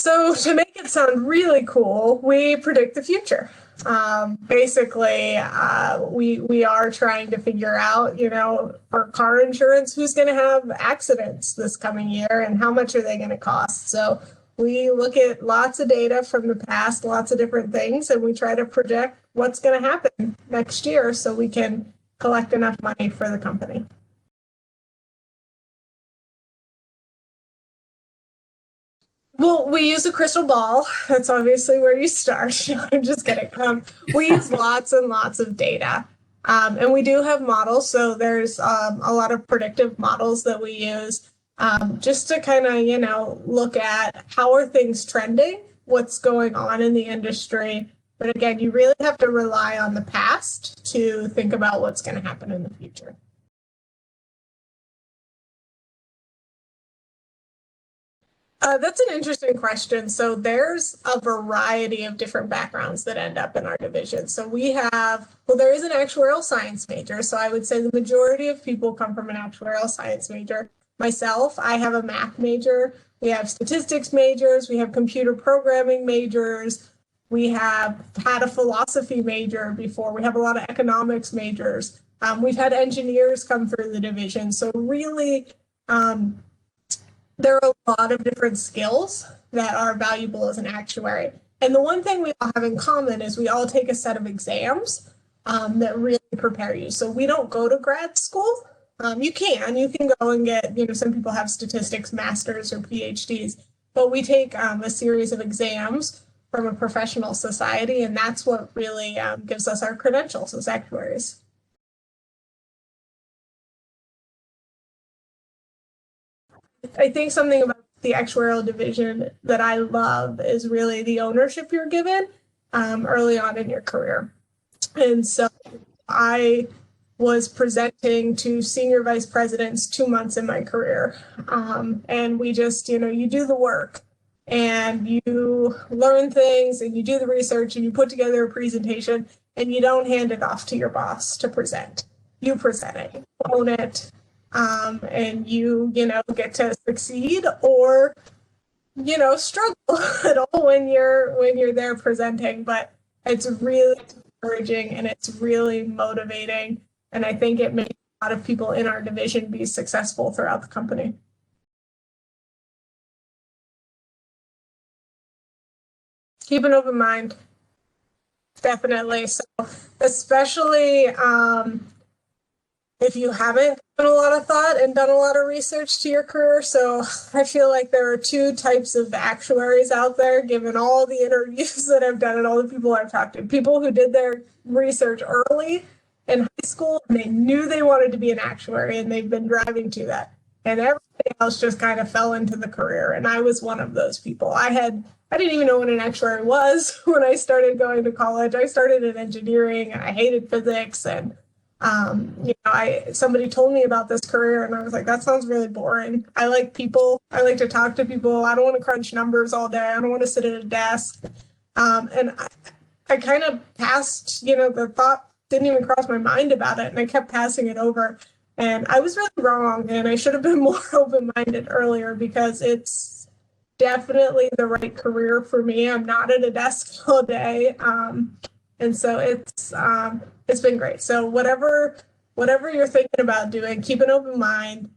So to make it sound really cool, we predict the future. Basically, we are trying to figure out, for car insurance, who's going to have accidents this coming year and how much are they going to cost. So we look at lots of data from the past, lots of different things, and we try to project what's going to happen next year so we can collect enough money for the company. Well, we use a crystal ball. That's obviously where you start. I'm just kidding. We use lots and lots of data. And we do have models. So there's a lot of predictive models that we use just to kind of, look at how are things trending, what's going on in the industry. But again, you really have to rely on the past to think about what's going to happen in the future. That's an interesting question. So there's a variety of different backgrounds that end up in our division. So there is an actuarial science major. So I would say the majority of people come from an actuarial science major. Myself, I have a math major. We have statistics majors. We have computer programming majors. We have had a philosophy major before. We have a lot of economics majors. We've had engineers come through the division. So really, there are a lot of different skills that are valuable as an actuary. And the one thing we all have in common is we all take a set of exams that really prepare you. So we don't go to grad school. You can go and get, some people have statistics masters or PhDs, but we take a series of exams from a professional society, and that's what really gives us our credentials as actuaries. I think something about the actuarial division that I love is really the ownership you're given early on in your career. And so I was presenting to senior vice presidents 2 months in my career. And we just, you do the work and you learn things and you do the research and you put together a presentation and you don't hand it off to your boss to present. You present it, you own it, and get to succeed or struggle at all when you're there presenting. But it's really encouraging and it's really motivating, and I think it makes a lot of people in our division be successful throughout the company. Keep an open mind, definitely. So especially if you haven't put a lot of thought and done a lot of research to your career. So I feel like there are two types of actuaries out there, given all the interviews that I've done and all the people I've talked to. People who did their research early in high school and they knew they wanted to be an actuary and they've been driving to that. And everybody else just kind of fell into the career. And I was one of those people. I didn't even know what an actuary was when I started going to college. I started in engineering and I hated physics, and somebody told me about this career and I was like, that sounds really boring. I like people. I like to talk to people. I don't want to crunch numbers all day. I don't want to sit at a desk. And I kind of passed, the thought didn't even cross my mind about it. And I kept passing it over. And I was really wrong. And I should have been more open-minded earlier because it's definitely the right career for me. I'm not at a desk all day. And so it's been great. So whatever you're thinking about doing, keep an open mind.